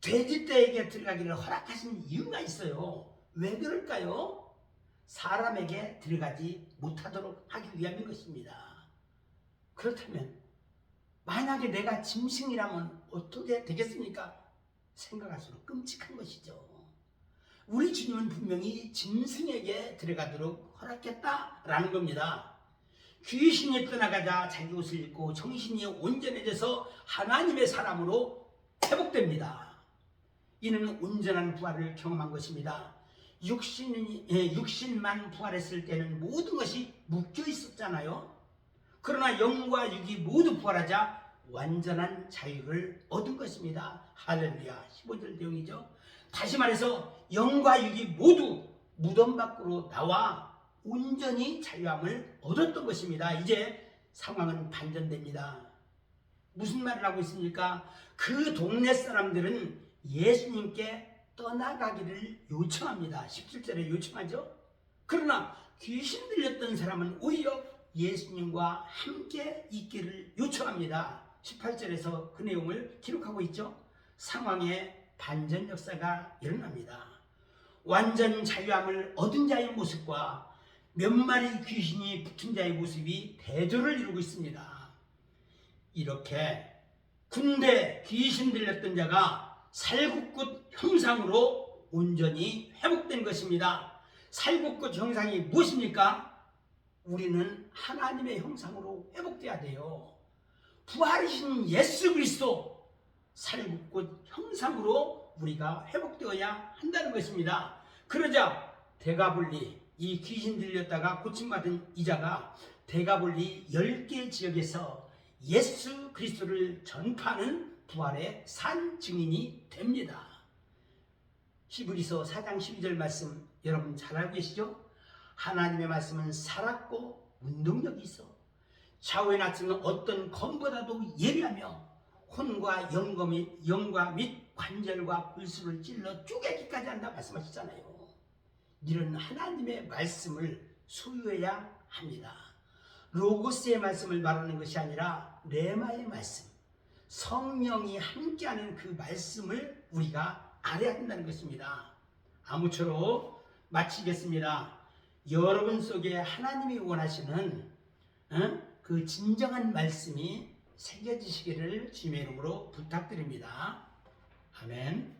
돼지떼에게 들어가기를 허락하신 이유가 있어요. 왜 그럴까요? 사람에게 들어가지 못하도록 하기 위함인 것입니다. 그렇다면 만약에 내가 짐승이라면 어떻게 되겠습니까? 생각할수록 끔찍한 것이죠. 우리 주님은 분명히 짐승에게 들어가도록 허락했다라는 겁니다. 귀신이 떠나가자 자기 옷을 입고 정신이 온전해져서 하나님의 사람으로 회복됩니다. 이는 온전한 부활을 경험한 것입니다. 육신만 부활했을 때는 모든 것이 묶여 있었잖아요. 그러나 영과 육이 모두 부활하자 완전한 자유를 얻은 것입니다. 할렐루야. 15절 내용이죠. 다시 말해서 영과 육이 모두 무덤 밖으로 나와 온전히 자유함을 얻었던 것입니다. 이제 상황은 반전됩니다. 무슨 말을 하고 있습니까? 그 동네 사람들은 예수님께 떠나가기를 요청합니다. 17절에 요청하죠. 그러나 귀신 들렸던 사람은 오히려 예수님과 함께 있기를 요청합니다. 18절에서 그 내용을 기록하고 있죠. 상황에 반전 역사가 일어납니다. 완전 자유함을 얻은 자의 모습과 몇 마리 귀신이 붙은 자의 모습이 대조를 이루고 있습니다. 이렇게 군대 귀신 들렸던 자가 살구꽃 형상으로 온전히 회복된 것입니다. 살구꽃 형상이 무엇입니까? 우리는 하나님의 형상으로 회복돼야 돼요. 부활이신 예수 그리스도 살구꽃 형상으로 우리가 회복되어야 한다는 것입니다. 그러자 대가볼리, 이 귀신 들렸다가 고침받은 이자가 대가볼리 10개 지역에서 예수 그리스도를 전파하는 부활의 산 증인이 됩니다. 히브리서 4장 12절 말씀 여러분 잘 알고 계시죠? 하나님의 말씀은 살았고 운동력이 있어 좌우에 낮추는 어떤 검보다도 예리하며 혼과 영과 및 관절과 불수를 찔러 쪼개기까지 한다 말씀하셨잖아요. 이런 하나님의 말씀을 소유해야 합니다. 로고스의 말씀을 말하는 것이 아니라 레마의 말씀, 성령이 함께하는 그 말씀을 우리가 알아야 한다는 것입니다. 아무쪼록 마치겠습니다. 여러분 속에 하나님이 원하시는 그 진정한 말씀이 새겨지시기를 주님의 이름으로 부탁드립니다. 아멘.